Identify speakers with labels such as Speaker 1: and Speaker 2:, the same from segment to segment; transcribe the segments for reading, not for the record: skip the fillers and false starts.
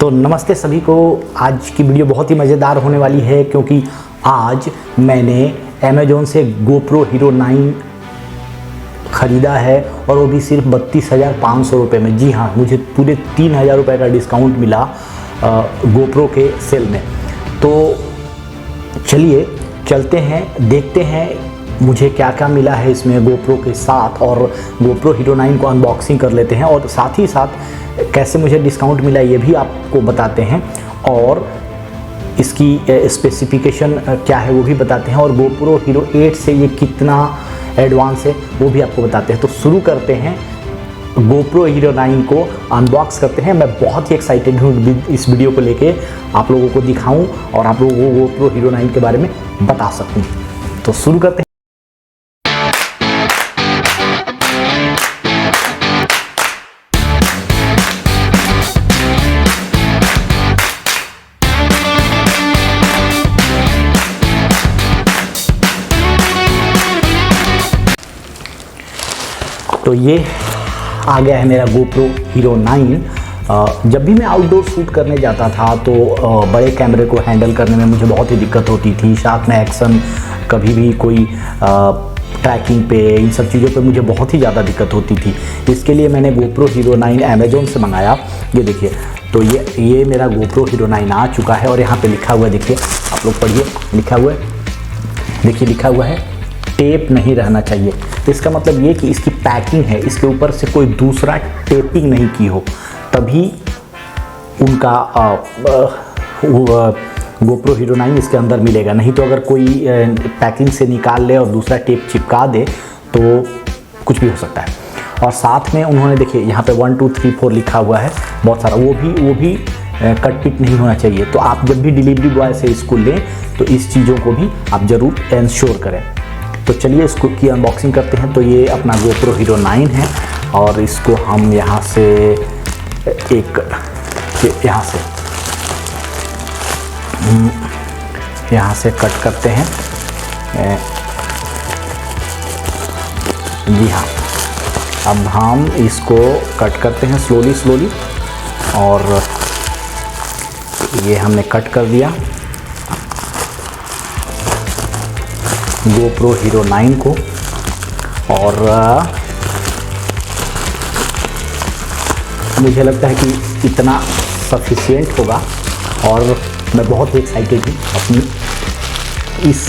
Speaker 1: तो नमस्ते सभी को। आज की वीडियो बहुत ही मज़ेदार होने वाली है क्योंकि आज मैंने अमेज़ॉन से GoPro Hero 9 ख़रीदा है और वो भी सिर्फ 32,500 रुपये में। जी हाँ, मुझे पूरे 3,000 रुपये का डिस्काउंट मिला GoPro के सेल में। तो चलिए चलते हैं, देखते हैं मुझे क्या क्या मिला है इसमें GoPro के साथ, और GoPro Hero 9 को अनबॉक्सिंग कर लेते हैं और साथ ही साथ कैसे मुझे डिस्काउंट मिला ये भी आपको बताते हैं, और इसकी स्पेसिफिकेशन क्या है वो भी बताते हैं, और GoPro Hero 8 से ये कितना एडवांस है वो भी आपको बताते हैं। तो शुरू करते हैं, GoPro Hero 9 को अनबॉक्स करते हैं। मैं बहुत ही एक्साइटेड हूँ इस वीडियो को लेके आप लोगों को दिखाऊं और आप लोगों को GoPro Hero 9 के बारे में बता सकूं। तो शुरू करते हैं। तो ये आ गया है मेरा GoPro Hero 9। जब भी मैं आउटडोर शूट करने जाता था तो बड़े कैमरे को हैंडल करने में मुझे बहुत ही दिक्कत होती थी। साथ में एक्शन, कभी भी कोई ट्रैकिंग पे, इन सब चीज़ों पे मुझे बहुत ही ज़्यादा दिक्कत होती थी। इसके लिए मैंने GoPro Hero 9 अमेज़ॉन से मंगाया। ये देखिए, तो ये मेरा GoPro Hero 9 आ चुका है और यहाँ पे लिखा हुआ है, देखिए आप लोग पढ़िए, लिखा हुआ है, देखिए लिखा हुआ है टेप नहीं रहना चाहिए। तो इसका मतलब ये कि इसकी पैकिंग है, इसके ऊपर से कोई दूसरा टेपिंग नहीं की हो, तभी उनका GoPro Hero 9 इसके अंदर मिलेगा। नहीं तो अगर कोई पैकिंग से निकाल ले और दूसरा टेप चिपका दे तो कुछ भी हो सकता है। और साथ में उन्होंने देखिए यहाँ पे 1 2 3 4 लिखा हुआ है बहुत सारा, वो भी कट पिट नहीं होना चाहिए। तो आप जब भी डिलीवरी बॉय से इसको लें तो इस चीज़ों को भी आप ज़रूर इंश्योर करें। तो चलिए इसको की अनबॉक्सिंग करते हैं। तो ये अपना GoPro Hero 9 है और इसको हम यहाँ से यहाँ से कट करते हैं। जी हाँ, अब हम इसको कट करते हैं स्लोली और ये हमने कट कर दिया GoPro Hero 9 को। और मुझे लगता है कि इतना सफिशिएंट होगा और मैं बहुत ही एक्साइटेड हूँ अपनी इस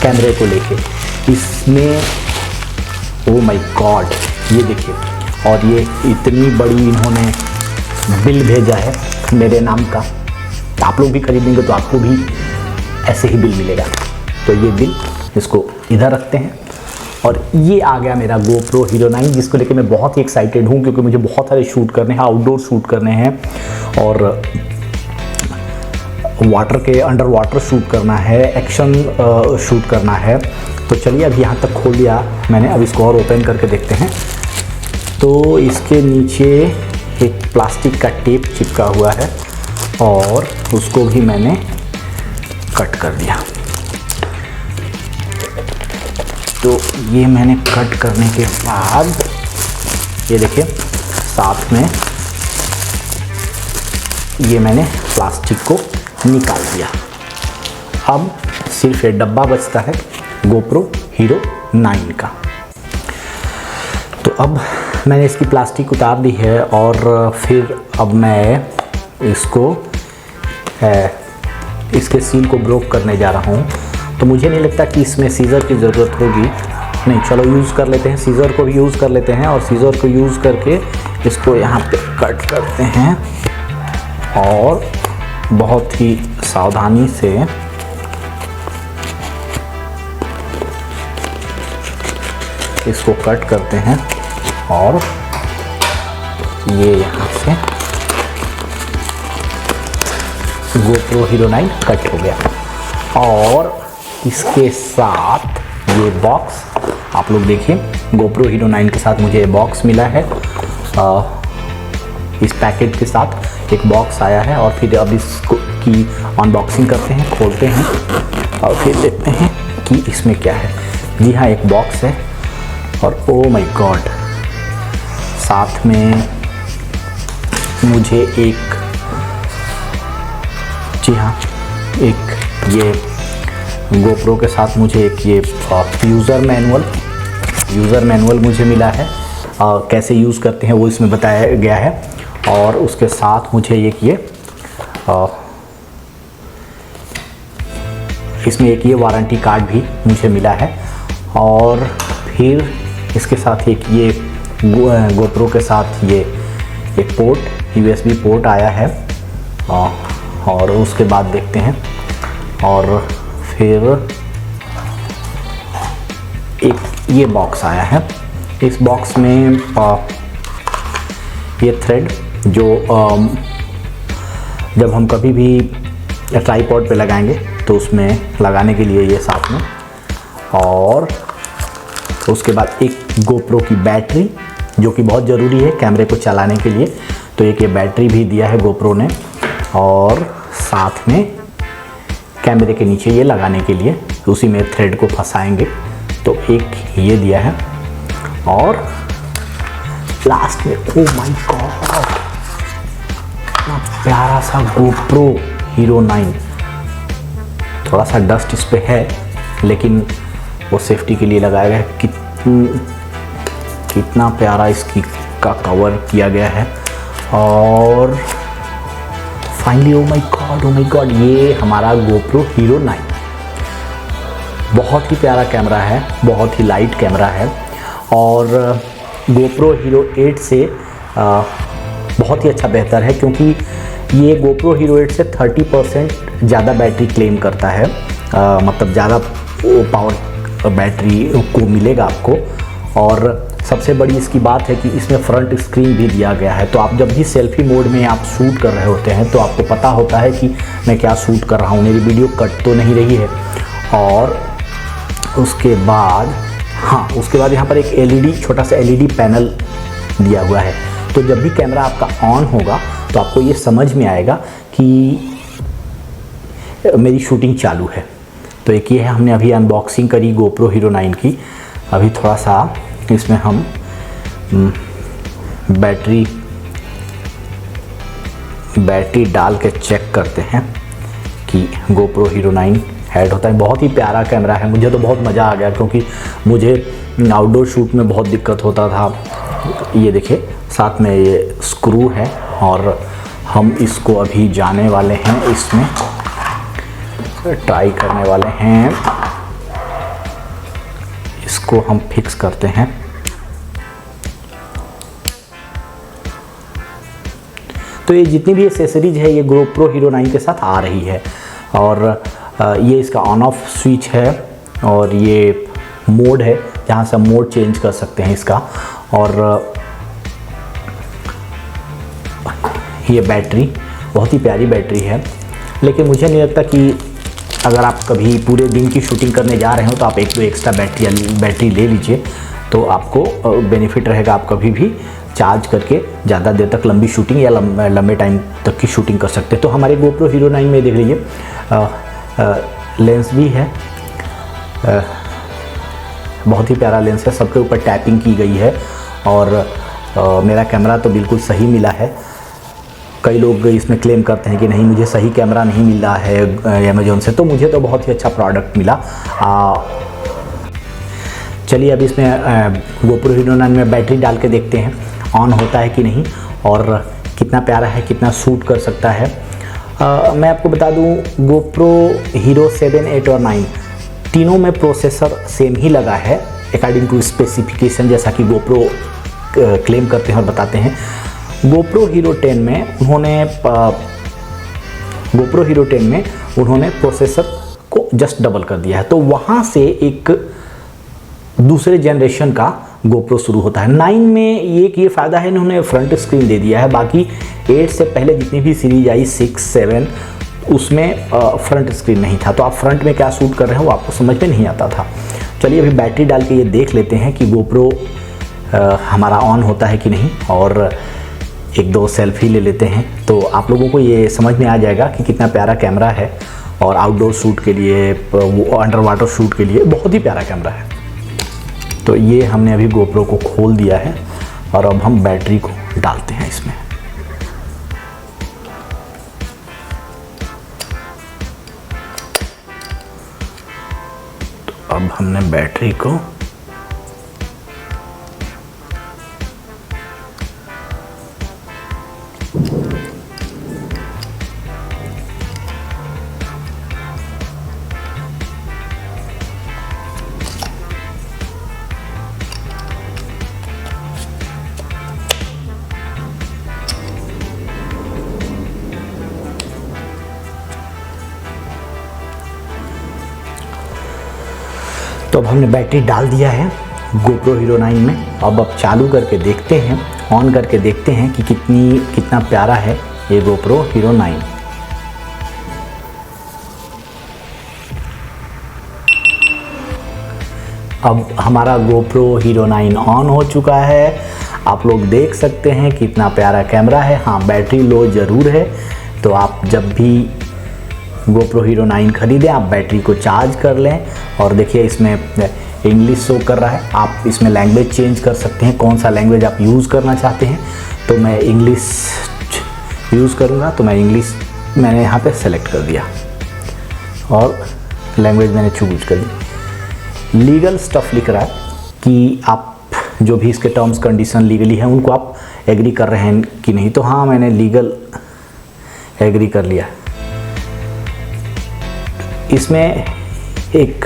Speaker 1: कैमरे को लेके। इसमें ओ माय गॉड, ये देखिए, और ये इतनी बड़ी इन्होंने बिल भेजा है मेरे नाम का। आप लोग भी खरीदेंगे तो आपको भी ऐसे ही बिल मिलेगा। तो ये बिल, इसको इधर रखते हैं। और ये आ गया मेरा GoPro Hero 9, जिसको लेके मैं बहुत ही एक्साइटेड हूँ क्योंकि मुझे बहुत सारे शूट करने हैं, आउटडोर शूट करने हैं और अंडर वाटर शूट करना है, एक्शन शूट करना है। तो चलिए, अब यहाँ तक खोल दिया मैंने, अब इसको और ओपन करके देखते हैं। तो इसके नीचे एक प्लास्टिक का टेप चिपका हुआ है और उसको भी मैंने कट कर दिया। तो ये मैंने कट करने के बाद ये देखिए, साथ में ये मैंने प्लास्टिक को निकाल दिया। अब सिर्फ ये डब्बा बचता है GoPro Hero 9 का। तो अब मैंने इसकी प्लास्टिक उतार दी है और फिर अब मैं इसके सील को ब्रोक करने जा रहा हूँ। तो मुझे नहीं लगता कि इसमें सीज़र की ज़रूरत होगी। नहीं, चलो यूज़ कर लेते हैं, सीज़र को भी यूज़ कर लेते हैं। और सीज़र को यूज़ करके इसको यहाँ पे कट करते हैं और बहुत ही सावधानी से इसको कट करते हैं और ये यहाँ से GoPro Hero 9 कट हो गया। और इसके साथ ये बॉक्स आप लोग देखिए, GoPro Hero 9 के साथ मुझे ये बॉक्स मिला है। इस पैकेट के साथ एक बॉक्स आया है और फिर अब इसको की अनबॉक्सिंग करते हैं, खोलते हैं और फिर देखते हैं कि इसमें क्या है। जी हाँ, एक बॉक्स है और ओ माय गॉड, साथ में मुझे एक जी हाँ, एक ये GoPro के साथ मुझे एक ये यूज़र मैनुअल मुझे मिला है। कैसे यूज़ करते हैं वो इसमें बताया गया है। और उसके साथ मुझे इसमें एक ये वारंटी कार्ड भी मुझे मिला है। और फिर इसके साथ एक ये GoPro के साथ ये एक पोर्ट, USB पोर्ट आया है। और उसके बाद देखते हैं। और फिर एक ये बॉक्स आया है। इस बॉक्स में ये थ्रेड जो जब हम कभी भी ट्राइपॉड पे लगाएंगे तो उसमें लगाने के लिए ये साथ में। और उसके बाद एक GoPro की बैटरी जो कि बहुत ज़रूरी है कैमरे को चलाने के लिए, तो एक ये बैटरी भी दिया है GoPro ने। और साथ में कैमरे के नीचे ये लगाने के लिए, उसी में थ्रेड को फंसाएंगे, तो एक ये दिया है। और लास्ट में ओ माय गॉड, इतना प्यारा सा GoPro Hero 9। थोड़ा सा डस्ट इस पे है लेकिन वो सेफ्टी के लिए लगाया गया है। कितना प्यारा इसकी का कवर किया गया है। और फाइनली ओ माय गॉड, ये हमारा GoPro Hero 9 बहुत ही प्यारा कैमरा है, बहुत ही लाइट कैमरा है। और GoPro Hero 8 से बहुत ही अच्छा बेहतर है, क्योंकि ये GoPro Hero 8 से 30% ज़्यादा बैटरी क्लेम करता है। मतलब ज़्यादा पावर बैटरी को मिलेगा आपको। और सबसे बड़ी इसकी बात है कि इसमें फ्रंट स्क्रीन भी दिया गया है। तो आप जब भी सेल्फी मोड में आप शूट कर रहे होते हैं तो आपको पता होता है कि मैं क्या शूट कर रहा हूँ, मेरी वीडियो कट तो नहीं रही है। और उसके बाद यहाँ पर एक LED, छोटा सा LED पैनल दिया हुआ है। तो जब भी कैमरा आपका ऑन होगा तो आपको ये समझ में आएगा कि मेरी शूटिंग चालू है। तो एक ये है, हमने अभी अनबॉक्सिंग करी GoPro Hero 9 की। अभी थोड़ा सा इसमें हम बैटरी डाल के चेक करते हैं कि GoPro Hero 9 ऐड होता है। बहुत ही प्यारा कैमरा है, मुझे तो बहुत मज़ा आ गया, क्योंकि मुझे आउटडोर शूट में बहुत दिक्कत होता था। ये देखिए साथ में ये स्क्रू है और हम इसको अभी जाने वाले हैं, इसमें ट्राई करने वाले हैं। इसको हम फिक्स करते हैं। तो ये जितनी भी एक्सेसरीज है ये GoPro Hero 9 के साथ आ रही है। और ये इसका ऑन ऑफ स्विच है और ये मोड है जहाँ से हम मोड चेंज कर सकते हैं इसका। और ये बैटरी बहुत ही प्यारी बैटरी है, लेकिन मुझे नहीं लगता कि अगर आप कभी पूरे दिन की शूटिंग करने जा रहे हो तो आप एक दो एक्स्ट्रा बैटरी ले लीजिए, तो आपको बेनिफिट रहेगा। आप कभी भी चार्ज करके ज़्यादा देर तक लंबी शूटिंग या लंबे टाइम तक की शूटिंग कर सकते हैं। तो हमारे GoPro Hero 9 में देख लीजिए लेंस भी है, बहुत ही प्यारा लेंस है, सबके ऊपर टैपिंग की गई है। और मेरा कैमरा तो बिल्कुल सही मिला है। कई लोग इसमें क्लेम करते हैं कि नहीं मुझे सही कैमरा नहीं मिल रहा है अमेज़ॉन से, तो मुझे तो बहुत ही अच्छा प्रोडक्ट मिला। चलिए अब इसमें GoPro Hero 9 में बैटरी डाल के देखते हैं ऑन होता है कि नहीं और कितना प्यारा है, कितना शूट कर सकता है। मैं आपको बता दूं GoPro Hero 7, 8 और 9 तीनों में प्रोसेसर सेम ही लगा है अकॉर्डिंग टू स्पेसिफिकेशन, जैसा कि GoPro क्लेम करते हैं और बताते हैं। GoPro Hero 10 में उन्होंने प्रोसेसर को जस्ट डबल कर दिया है, तो वहाँ से एक दूसरे जनरेशन का GoPro शुरू होता है। 9 में ये फ़ायदा है इन्होंने फ्रंट स्क्रीन दे दिया है, बाकी 8 से पहले जितनी भी सीरीज आई 6, 7 उसमें फ्रंट स्क्रीन नहीं था, तो आप फ्रंट में क्या शूट कर रहे हो आपको समझ में नहीं आता था। चलिए अभी बैटरी डाल के ये देख लेते हैं कि GoPro हमारा ऑन होता है कि नहीं, और एक दो सेल्फी ले लेते हैं तो आप लोगों को ये समझ में आ जाएगा कि कितना प्यारा कैमरा है। और आउटडोर शूट के लिए, अंडर वाटर शूट के लिए बहुत ही प्यारा कैमरा है। तो ये हमने अभी GoPro को खोल दिया है और अब हम बैटरी को डालते हैं इसमें। अब हमने बैटरी को तो अब हमने बैटरी डाल दिया है GoPro Hero 9 में। अब चालू करके देखते हैं, ऑन करके देखते हैं कि कितना प्यारा है ये GoPro Hero 9। अब हमारा GoPro Hero 9 ऑन हो चुका है। आप लोग देख सकते हैं कितना प्यारा कैमरा है। हाँ, बैटरी लो ज़रूर है, तो आप जब भी GoPro Hero 9 खरीदें आप बैटरी को चार्ज कर लें। और देखिए इसमें इंग्लिश शो कर रहा है, आप इसमें लैंग्वेज चेंज कर सकते हैं, कौन सा लैंग्वेज आप यूज़ करना चाहते हैं। तो मैं इंग्लिश यूज़ करूँगा, तो मैं इंग्लिश मैंने यहाँ पे सेलेक्ट कर दिया और लैंग्वेज मैंने चूज कर दी। लीगल स्टफ़ लिख रहा है कि आप जो भी इसके टर्म्स कंडीशन लीगली हैं उनको आप एग्री कर रहे हैं कि नहीं। तो हाँ, मैंने लीगल एग्री कर लिया। इसमें एक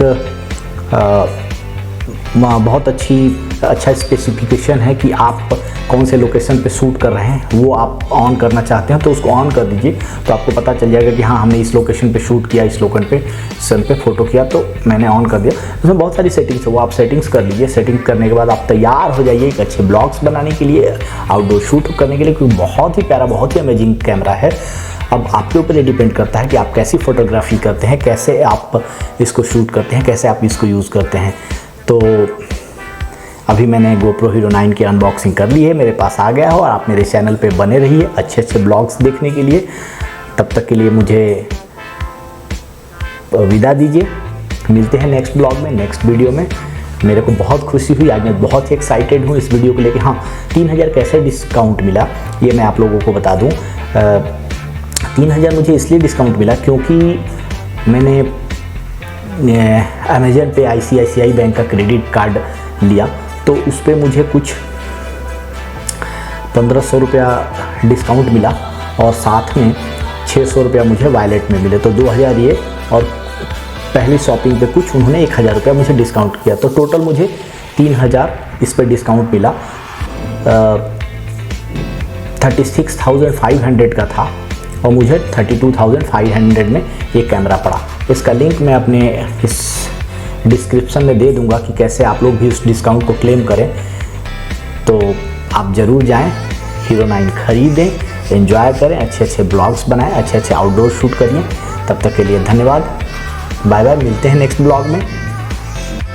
Speaker 1: बहुत अच्छा स्पेसिफिकेशन है कि आप कौन से लोकेशन पे शूट कर रहे हैं, वो आप ऑन करना चाहते हैं तो उसको ऑन कर दीजिए, तो आपको पता चल जाएगा कि हाँ हमने इस लोकेशन पे शूट किया, इस लोकेशन पे फ़ोटो किया, तो मैंने ऑन कर दिया। उसमें बहुत सारी सेटिंग्स है, वो आप सेटिंग्स कर लीजिए। सेटिंग करने के बाद आप तैयार हो जाइए एक अच्छे ब्लॉग्स बनाने के लिए, आउटडोर शूट करने के लिए, क्योंकि बहुत ही प्यारा, बहुत ही अमेजिंग कैमरा है। अब आपके ऊपर ये डिपेंड करता है कि आप कैसी फ़ोटोग्राफी करते हैं, कैसे आप इसको शूट करते हैं, कैसे आप इसको यूज़ करते हैं। तो अभी मैंने GoPro Hero 9 की अनबॉक्सिंग कर ली है, मेरे पास आ गया हो, और आप मेरे चैनल पे बने रहिए अच्छे अच्छे ब्लॉग्स देखने के लिए। तब तक के लिए मुझे विदा दीजिए, मिलते हैं नेक्स्ट ब्लॉग में, नेक्स्ट वीडियो में। मेरे को बहुत खुशी हुई, आज मैं बहुत ही एक्साइटेड हूँ इस वीडियो को लेके। हाँ, 3000 कैसे डिस्काउंट मिला ये मैं आप लोगों को बता दूँ। 3000 मुझे इसलिए डिस्काउंट मिला क्योंकि मैंने अमेज़न पे ICICI बैंक का क्रेडिट कार्ड लिया, तो उस पर मुझे कुछ 1500 रुपया डिस्काउंट मिला और साथ में 600 रुपया मुझे वॉलेट में मिले। तो 2000 ये, और पहली शॉपिंग पे कुछ उन्होंने 1000 रुपया मुझे डिस्काउंट किया, तो टोटल मुझे 3000 इस पर डिस्काउंट मिला। 36,500 का था और मुझे 32,500 में ये कैमरा पड़ा। इसका लिंक मैं अपने इस डिस्क्रिप्शन में दे दूंगा कि कैसे आप लोग भी उस डिस्काउंट को क्लेम करें। तो आप ज़रूर जाएं, Hero 9 खरीदें, एंजॉय करें, अच्छे अच्छे ब्लॉग्स बनाएं, अच्छे अच्छे आउटडोर शूट करिए। तब तक के लिए धन्यवाद, बाय बाय, मिलते हैं नेक्स्ट ब्लॉग में।